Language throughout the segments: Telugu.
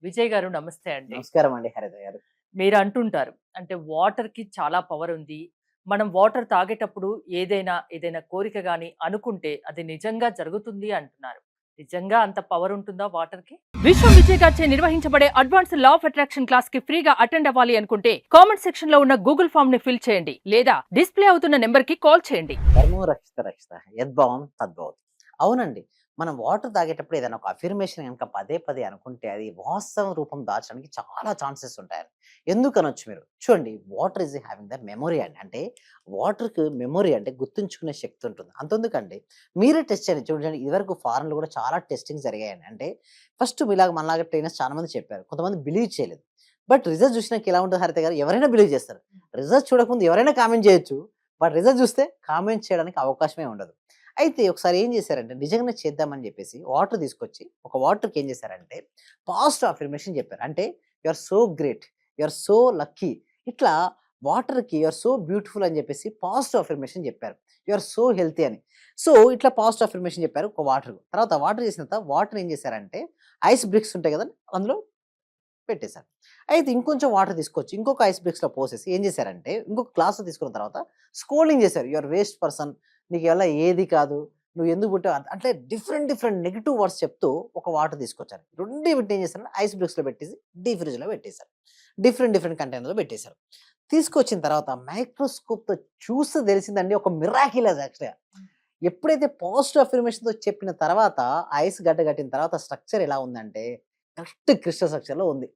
విజయ్ గారు నమస్తే అండి. నమస్కారం అండి హరిత గారు. మీరు అంటుంటారు. అంటే వాటర్‌కి చాలా పవర్ ఉంది. మనం వాటర్ తాగేటప్పుడు ఏదైనా కోరిక గాని అనుకుంటే అది నిజంగా జరుగుతుంది అంటున్నారు. నిజంగా అంత పవర్ ఉంటుందా వాటర్‌కి? విశ్వం విజయ్ గారిచే నిర్వహించబడే advanced law of attraction class కి ఫ్రీగా అటెండ్ అవ్వాలి అనుకుంటే కామెంట్ సెక్షన్ లో ఉన్న గూగుల్ ఫార్మ్ ని ఫిల్ చేయండి లేదా డిస్ప్లే అవుతున్న నెంబర్ కి కాల్ చేయండి. ధర్మో రక్షిత రక్షిత యద్భావం తద్భవతి. అవునండి. మనం వాటర్ తాగేటప్పుడు ఏదైనా ఒక అఫర్మేషన్ గనుక పదే పదే అనుకుంటే అది వాస్తవ రూపం దాల్చడానికి చాలా ఛాన్సెస్ ఉంటాయండి. ఎందుకనొచ్చు మీరు? చూడండి, water is having the memory అండి. అంటే వాటర్‌కి మెమరీ అంటే గుర్తుంచుకునే శక్తి ఉంటుంది. అంతెందుకండి, మీరే టెస్ట్ చేయండి. చూడండి, ఇదివరకు ఫారెన్‌లో కూడా చాలా టెస్టింగ్స్ జరిగాయండి. అంటే ఫస్ట్ మీలాగా మనలాగా ట్రైనర్స్ చాలా మంది చెప్పారు. కొంతమంది బిలీవ్ చేయలేదు. బట్ రిజల్ట్ చూసినాక ఎలా ఉంటది హరిత గారు? ఎవరైనా బిలీవ్ చేస్తారు. రిజల్ట్స్ చూడకముందు ఎవరైనా కామెంట్ చేయొచ్చు. బట్ రిజల్ట్ చూస్తే కామెంట్ చేయడానికి అవకాశమే ఉండదు. అయితే ఒకసారి ఏం చేశారంటే నిజంగానే చేద్దామని చెప్పేసి వాటర్ తీసుకొచ్చి ఒక వాటర్‌కి ఏం చేశారంటే పాజిటివ్ అఫర్మేషన్ చెప్పారు. అంటే you are so great, you are so lucky, ఇట్లా వాటర్‌కి యూ ఆర్ సో బ్యూటిఫుల్ అని చెప్పేసి పాజిటివ్ అఫర్మేషన్ చెప్పారు. యూ ఆర్ సో హెల్తీ అని. సో ఇట్లా పాజిటివ్ అఫర్మేషన్ చెప్పారు ఒక వాటర్. తర్వాత వాటర్ చేసిన తర్వాత వాటర్ ఏం చేశారంటే ఐస్ బ్రిక్స్ ఉంటాయి కదా! అందులో పెట్టేసారు. అయితే ఇంకొంచెం వాటర్ తీసుకొచ్చి ఇంకొక ఐస్ బ్రిక్స్‌లో పోసేసి ఏం చేశారంటే ఇంకొక గ్లాస్‌లో తీసుకున్న తర్వాత స్కోల్డింగ్ చేశారు. యూ ఆర్ వేస్ట్ పర్సన్, నీకు వల్ల ఏది కాదు, నువ్వు ఎందుకు పుట్టావు అంటే డిఫరెంట్ డిఫరెంట్ నెగెటివ్ వర్డ్స్ చెప్తూ ఒక వాటర్ తీసుకొచ్చారు. రెండే పెట్టి ఏం చేశారంటే ఐస్ బ్రిక్స్‌లో పెట్టేసి డీప్ ఫ్రిడ్జ్‌లో పెట్టేసారు. డిఫరెంట్ డిఫరెంట్ కంటైనర్‌లో పెట్టేసారు. తీసుకొచ్చిన తర్వాత మైక్రోస్కోప్‌తో చూస్తే తెలిసిందండి, ఒక మిరాకిల్ అది యాక్చువల్‌గా. ఎప్పుడైతే పాజిటివ్ అఫర్మేషన్‌తో చెప్పిన తర్వాత ఐస్ గడ్డ కట్టిన తర్వాత స్ట్రక్చర్ ఎలా ఉందంటే కరెక్ట్ క్రిస్టల్ స్ట్రక్చర్‌లో ఉంది.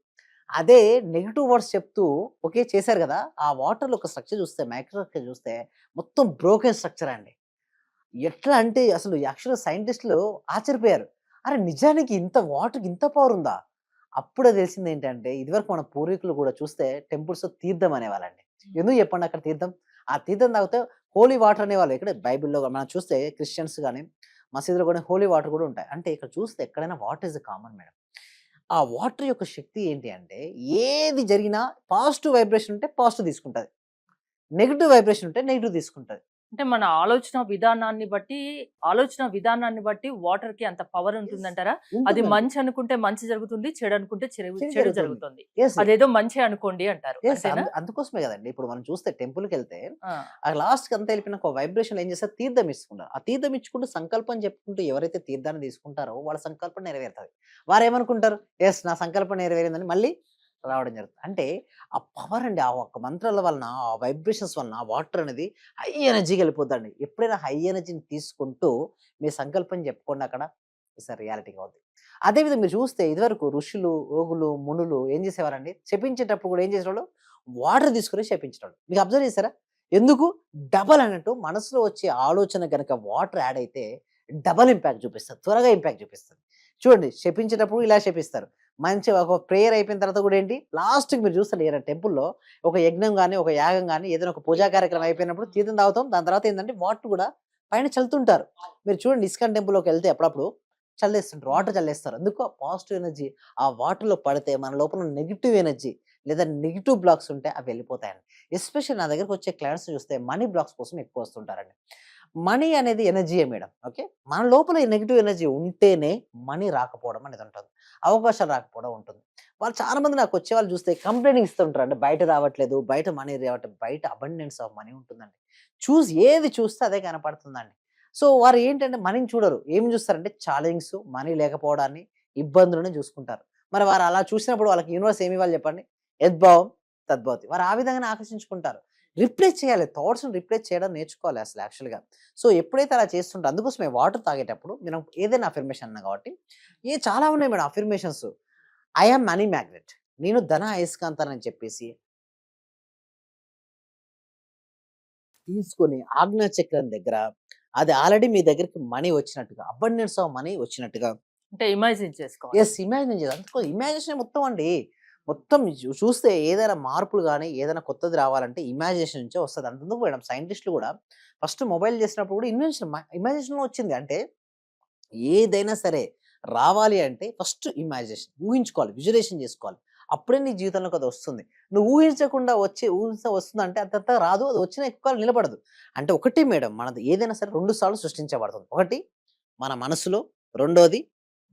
అదే నెగెటివ్ వర్డ్స్ చెప్తూ ఓకే చేశారు గదా! ఆ వాటర్‌లో ఒక స్ట్రక్చర్ చూస్తే మైక్రోస్కోప్ చూస్తే మొత్తం బ్రోకెన్ స్ట్రక్చర్ అండి. ఎట్లా అంటే అసలు యాక్చువల్‌గా సైంటిస్ట్‌లు ఆశ్చర్యపోయారు. అరె! నిజానికి ఇంత వాటర్‌కి ఇంత పవర్ ఉందా? అప్పుడే తెలిసిందేంటంటే ఇదివరకు మన పూర్వీకులు గూడా చూస్తే టెంపుల్స్‌లో తీర్థం అనేవాళ్ళండి. ఎందుకు చెప్పండి అక్కడ తీర్థం? ఆ తీర్థం తాగితే హోలీ వాటర్ అనేవాళ్ళు. ఇక్కడ బైబిల్‌లో మనం చూస్తే క్రిస్టియన్స్ గాని, మసీదులో కూడా హోలీ వాటర్ కూడా ఉంటాయి. అంటే ఇక్కడ చూస్తే ఎక్కడైనా వాటర్ ఈస్ కామన్ మేడం. ఆ వాటర్ యొక్క శక్తి ఏంటి అంటే ఏది జరిగినా పాజిటివ్ వైబ్రేషన్ ఉంటే పాజిటివ్ తీసుకుంటది. నెగెటివ్ వైబ్రేషన్ ఉంటే నెగెటివ్ తీసుకుంటది. అంటే మన ఆలోచన విధానాన్ని బట్టి వాటర్‌కి అంత పవర్ యెస్. ఉంటుందంటారా? అది ఉంటుందండి. మంచి అనుకుంటే మంచి జరుగుతుంది. చెడు అనుకుంటే చేంజ్ చెడు జరుగుతుంది. జరుగుతుంది. యెస్. అదేదో మంచే అనుకోండి అంటారు. యెస్. అంతేనా? అందుకోసమే గదండీ! ఇప్పుడు మనం చూస్తే టెంపుల్‌కెళ్తే ఆ! ఆ లాస్ట్‌కి అంతా ఎళ్ళిపోయినాక ఒక వైబ్రేషన్‌లో ఏం చేస్తారు? తీర్థం ఇచ్చుకుంటారు. ఆ తీర్థం ఇచ్చుకుంటూ సంకల్పం చెప్పుకుంటూ ఎవరైతే తీర్థాన్ని తీసుకుంటారో వాళ్ళ సంకల్పం నెరవేరుతది. వారేమనుకుంటారు? యెస్, నా సంకల్పం నెరవేరిందని మళ్ళీ రావడం జరుగుతుంది. అంటే ఆ పవర్ అండి. ఆ ఒక్క మంత్రాల వలన, ఆ వైబ్రేషన్స్ వలన వాటర్ అనేది హై ఎనర్జీకి వెళ్ళిపోద్దండి. ఎప్పుడైనా హై ఎనర్జీని తీసుకుంటూ మీ సంకల్పం చెప్పుకోండి అక్కడ. ఈసారి రియాలిటీగా అవుద్ది. అదే విధంగా మీరు చూస్తే ఇదివరకు ఋషులు, యోగులు, మునులు ఏం చేసేవారండి? శపించేటప్పుడు కూడా ఏం చేసేవాళ్ళు? వాటర్ తీసుకొని శపించేటోళ్ళు. మీకు అబ్జర్వ్ చేసారా? ఎందుకు? డబల్ అన్నట్టు మనసులో వచ్చే ఆలోచన గనక వాటర్ యాడ్ అయితే డబల్ ఇంపాక్ట్ చూపిస్తది. త్వరగా ఇంపాక్ట్ చూపిస్తది. చూడండి, శపించేటప్పుడు ఇలా శపిస్తారు. మంచిగా ఒక ప్రేయర్ అయిపోయిన తర్వాత కూడా ఏంటి? లాస్ట్‌కి మీరు చూస్తారు ఏదైనా టెంపుల్‌లో ఒక యజ్ఞం గాని, ఒక యాగం గాని, ఏదైనా ఒక పూజా కార్యక్రమం అయిపోయినప్పుడు తీర్థం తాగుతాం. దాని తర్వాత ఏందంటే వాటర్ కూడా పైన చల్లుతుంటారు. మీరు చూడండి, ఇస్కాన్ టెంపుల్‌లోకెళ్తే అప్పుడప్పుడు చల్లేస్తుంటారు. వాటర్ చల్లేస్తారు. ఎందుకు? పాజిటివ్ ఎనర్జీ ఆ వాటర్‌లో పడితే మన లోపల ఉన్న నెగెటివ్ ఎనర్జీ లేదా నెగెటివ్ బ్లాక్స్ ఉంటే అవి వెళ్ళిపోతాయండి. ఎస్పెషల్లీ నా దగ్గరకొచ్చే క్లయింట్స్ చూస్తే మనీ బ్లాక్స్ కోసం ఎక్కువ వస్తుంటారండి. మనీ అనేది ఎనర్జీయే మేడం. ఓకే. మన లోపల ఈ నెగెటివ్ ఎనర్జీ ఉంటేనే మనీ రాకపోవడం అనేది ఉంటది. అవకాశాలు రాకపోవడం ఉంటుంది. వాళ్ళు చాలా మంది నాకొచ్చేవాళ్ళు చూస్తే కంప్లెయింట్ ఇస్తుంటారు. అంటే బయట రావట్లేదు, బయట మనీ రావట్లేదు, బయట అబండెన్స్ ఆఫ్ మనీ ఉంటుందండి. ఏది చూస్తే అదే కనపడుతుందండి. సో, వారు ఏంటంటే మనీని చూడరు. ఏమి చూస్తారంటే ఛాలెంజింగ్స్, మనీ లేకపోవడాన్ని, ఇబ్బందులను చూసుకుంటారు. మరి వారు అలా చూసినప్పుడు వాళ్ళకి యూనివర్స్ ఏమి ఇవ్వాలి చెప్పండి? యద్భావం తద్భవతి. వారు ఆ విధంగానే ఆకర్షించుకుంటారు. రిప్లేస్ చేయాలి. థాట్స్‌ని రిప్లేస్ చేయడం నేర్చుకోవాలి అసలు యాక్చువల్‌గా. సో, ఎప్పుడైతే అలా చేస్తుంటో అందుకోసమే వాటర్ తాగేటప్పుడు మనం ఏదైనా అఫర్మేషన్ అన్నా కాబట్టి చాలా ఉన్నాయి madam affirmations. I am money magnet. నేను ధన అయస్కాంతానని చెప్పేసి తీసుకొని ఆజ్ఞా చక్రం దగ్గర అది ఆల్రెడీ మీ దగ్గరికి మనీ వచ్చినట్టుగా, అబండెన్స్ ఆఫ్ మనీ వచ్చినట్టుగా. అంటే ఇమాజిన్ చేసుకోవాలి. ఇమాజిన్ చేయాలి. అందుకో ఇమాజినేషనే మొత్తం అండి. మొత్తం చూస్తే ఏదైనా మార్పులు గాని, ఏదైనా కొత్తది రావాలంటే ఇమాజినేషన్ నుంచే వస్తది. అంతెందుకు మేడం, సైంటిస్ట్‌లు గూడా ఫస్ట్ మొబైల్ చేసినప్పుడు కూడా ఇమాజినేషన్‌లో వచ్చింది. అంటే ఏదైనా సరే రావాలి అంటే ఫస్ట్ ఇమాజినేషన్. ఊహించుకోవాలి. విజువలైజేషన్ చేసుకోవాలి. అప్పుడే నీ జీవితంలోకి అది వస్తుంది. నువ్వు ఊహించకుండా ఊహిస్తే వస్తుందంటే అంతంతా రాదు. అది వచ్చినా ఎక్కువ కాలం నిలబడదు. అంటే ఒకటే మేడం, మనది ఏదైనా సరే 2 సార్లు సృష్టించబడుతుంది. ఒకటి మన మనసులో, రెండోది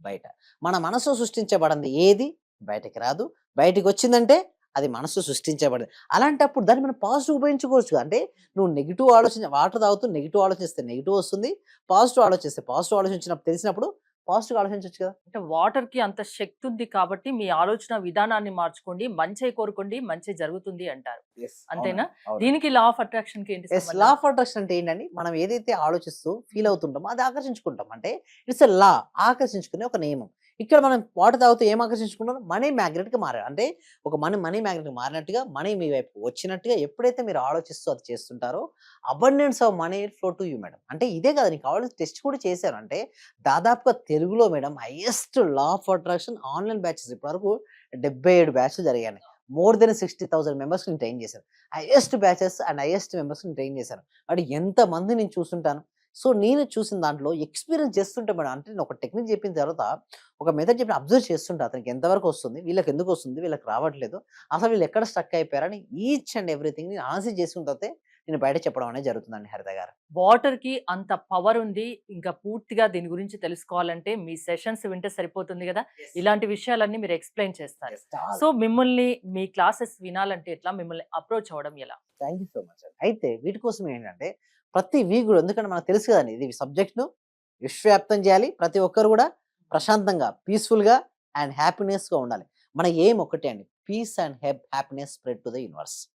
బయట. మన మనసులో సృష్టించబడింది ఏది? బయటకి రాదు. బయటికొచ్చిందంటే అది మనసు సృష్టించబడింది. అలాంటప్పుడు దాన్ని మనం పాజిటివ్ ఉపయోగించుకోవచ్చు. అంటే నువ్వు నెగెటివ్ వాటర్ తాగుతూ నెగెటివ్ ఆలోచిస్తే నెగెటివ్ వస్తుంది. పాజిటివ్ ఆలోచిస్తే పాజిటివ్ ఆలోచించినప్పుడు తెలిసినప్పుడు పాజిటివ్‌గా ఆలోచించొచ్చు కదా! అంటే వాటర్‌కి అంత శక్తి ఉంది కాబట్టి మీ ఆలోచన విధానాన్ని మార్చుకోండి. మంచే కోరుకోండి. మంచే జరుగుతుంది అంటారు. యెస్. అంతేనా? అవునండి. అవును. దీనికి లా ఆఫ్ అట్రాక్షన్‌కి ఏంటి యెస్. లా సంబంధం? ఆఫ్ అట్రాక్షన్ అంటే ఏంటండి? మనం ఏదైతే ఆలోచిస్తూ ఫీల్ అవుతుంటామో అది ఆకర్షించుకుంటాం. అంటే ఇట్స్ ఎ లా ఆకర్షించుకునే ఒక నియమం. ఇక్కడ మనం వాటర్ తాగుతూ ఏం ఆకర్షించుకుంటున్నాం? మనీ మ్యాగ్నెట్‌గా మారారు. అంటే ఒక మనీ మ్యాగ్నెట్‌గా మారినట్టుగా మనీ మీ వైపుకి వచ్చినట్టుగా ఎప్పుడైతే మీరు ఆలోచిస్తూ అది చేస్తుంటారో abundance of money flow to you madam. అంటే ఇదే కాదు నీకు కావాల్సిన టెస్ట్ కూడా చేశారు. అంటే దాదాపుగా తెలుగులో madam highest law of attraction online batches ఇప్పటివరకు 77 బ్యాచ్‌లు జరిగాయండి. మోర్ దెన్ 60,000 మెంబర్స్‌ని ట్రైన్ చేశారు. హైయెస్ట్ బ్యాచెస్ అండ్ హైయెస్ట్ మెంబర్స్‌ని ట్రైన్ చేశాను. అంటే ఎంతమంది నేను చూసుంటాను. సో, నేను చూసిన దాంట్లో ఎక్స్‌పీరియన్స్ చేస్తుంటే మేడం అంటే నేను ఒక టెక్నిక్ చెప్పిన తర్వాత, ఒక మెథడ్ చెప్పి అబ్జర్వ్ చేస్తుంటా. అతనికి ఎంతవరకు వస్తుంది? వీళ్ళకెందుకొస్తుంది? వీళ్ళకి రావట్లేదు. అసలు వీళ్ళు ఎక్కడ స్ట్రక్ అయిపోయారని ఈచ్ అండ్ ఎవ్రీథింగ్ నేను అనాలిసిస్ చేసుకున్న తర్వాతే నేను బయట చెప్పడం అనేది జరుగుతుందండి హరిత గారు. వాటర్‌కి అంత పవర్ ఉంది. ఇంకా పూర్తిగా దీని గురించి తెలుసుకోవాలంటే మీ సెషన్స్ వింటే సరిపోతుంది గదా! ఇలాంటి విషయాలన్నీ మీరు ఎక్స్‌ప్లెయిన్ చేస్తారు. యెస్. చాలా. సో, మిమ్మల్ని మీ క్లాసెస్ వినాలంటే ఎట్లా? మిమ్మల్ని అప్రోచ్ అవ్వడం ఎలా? థాంక్ యూ సో మచ్ అండి. అయితే వీటి కోసం ఏంటంటే ప్రతి వీక్ గూడా ఎందుకంటే మనకు తెలుసు కదండీ! ఇది సబ్జెక్ట్‌ను విశ్వవ్యాప్తం చేయాలి. ప్రతి ఒక్కరు గూడా ప్రశాంతంగా, పీస్‌ఫుల్‌గా అండ్ హ్యాపీనెస్‌గా ఉండాలి. మన ఎయిమ్ ఒక్కటే అండి. Peace and happiness spread to the universe.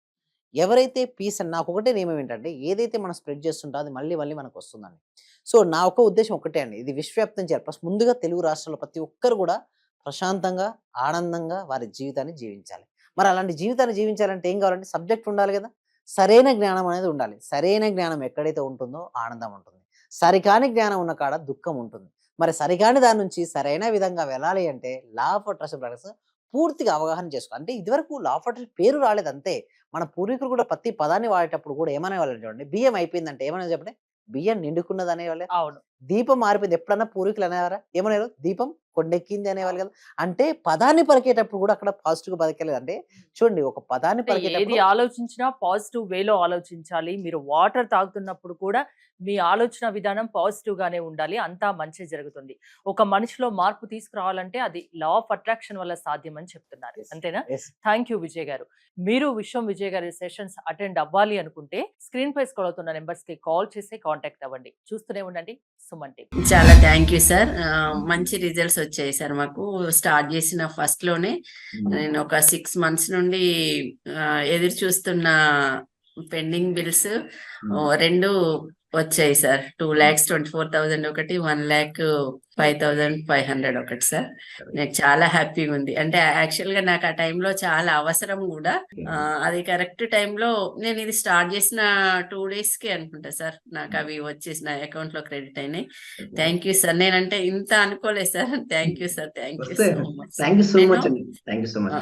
ఎవరైతే పీస్ అండ్ నాకొకటే నియమం ఏంటంటే ఏదైతే మనం స్ప్రెడ్ చేస్తుంటామో అది మళ్ళీ మళ్ళీ మనకొస్తుందండి. సో, నా ఒక్క ఉద్దేశ్యం ఒక్కటే అండి. ఇది విశ్వవ్యాప్తం చేయాలి. ఫస్ట్ ముందుగా తెలుగు రాష్ట్రాల్లో ప్రతి ఒక్కరు గూడా ప్రశాంతంగా, ఆనందంగా వారి జీవితాన్ని జీవించాలి. మరి అలాంటి జీవితాన్ని జీవించాలంటే ఏం కావాలంటే సబ్జెక్ట్ ఉండాలి గదా! సరైన జ్ఞానం అనేది ఉండాలి. సరైన జ్ఞానం ఎక్కడైతే ఉంటుందో ఆనందం ఉంటుంది. సరికాని జ్ఞానం ఉన్న కాడ దుఃఖం ఉంటుంది. మరి సరికాని దాని నుంచి సరైన విధంగా వెళ్ళాలి అంటే లా ఆఫ్ అట్రాక్షన్ ప్రకారం పూర్తిగా అవగాహన చేసుకోవాలి. అంటే ఇదివరకు లా ఆఫ్ అట్రాక్షన్ పేరు రాలేదంతే. మన పూర్వీకులు కూడా ప్రతి పదాన్ని వాడేటప్పుడు కూడా ఏమనేవాళ్ళంటే చూడండి, బియ్యం అయిపోయిందంటే ఏమనేది చెప్పండి? బియ్యం నిండుకున్నది అనేవాళ్ళే. అవును. దీపం మారిపోయింది. ఎప్పుడన్నా పూర్వీకులు అనేవారా? ఏమనేవారు? దీపం కొండెక్కింది అనేవాళ్ళు కదా! అంటే పదాన్ని పలికేటప్పుడు కూడా అక్కడ పాజిటివ్‌గా పలికేలేదు. అంటే చూడండి ఒక పదాన్ని అంటే ఏది పలికేటప్పుడు ఆలోచించినా పాజిటివ్ వేలో ఆలోచించాలి. మీరు వాటర్ తాగుతున్నప్పుడు కూడా మీ ఆలోచన విధానం పాజిటివ్ గానే ఉండాలి. అంతా మంచే జరుగుతుంది. ఒక మనిషిలో మార్పు తీసుకురావాలంటే అది లా ఆఫ్ అట్రాక్షన్ వల్ల సాధ్యమని చెప్తున్నారు. యెస్. అంతేనా? యెస్. థాంక్ యూ విజయ్ గారు. మీరు విజయ్ గారి సెషన్స్ అటెండ్ అవ్వాలి అనుకుంటే స్క్రీన్ పై స్క్రోల్ అవుతున్న నంబర్స్‌కి కాల్ చేసి కాంటాక్ట్ అవ్వండి. చూస్తూనే ఉండండి సుమన్ టీవీ. చాలా థ్యాంక్ యూ సార్. మంచి రిజల్ట్స్ వచ్చాయి సార్ మాకు. స్టార్ట్ చేసిన ఫస్ట్ లోనే నేను ఒక 6 మంత్స్ నుండి ఎదురు చూస్తున్న పెండింగ్ బిల్స్ 2 వచ్చాయి సార్. 2,24,000 ఒకటి, 1,05,500 ఒకటి సార్. నాకు చాలా హ్యాపీగా ఉంది. అంటే యాక్చువల్ గా నాకు ఆ టైంలో చాలా అవసరం కూడా. అది కరెక్ట్ టైంలో నేను ఇది స్టార్ట్ చేసిన 2 days కి అనుకుంటా సార్ నాకు అవి వచ్చేసి నా అకౌంట్ లో క్రెడిట్ అయినాయి. Thank you sir. నేనంటే ఇంత అనుకోలేదు sir. Thank you sir. Thank you so much. Thank you so నేను మచ్ అండి. Thank you so much.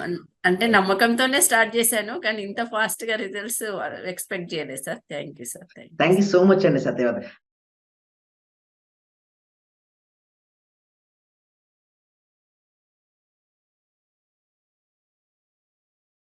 అంటే నమ్మకంతోనే స్టార్ట్ చేశాను కానీ ఇంత ఫాస్ట్ గా రిజల్ట్స్ ఎక్స్పెక్ట్ చేయలేదు sir. Thank you sir. Thank you so much అండి సత్యవతి.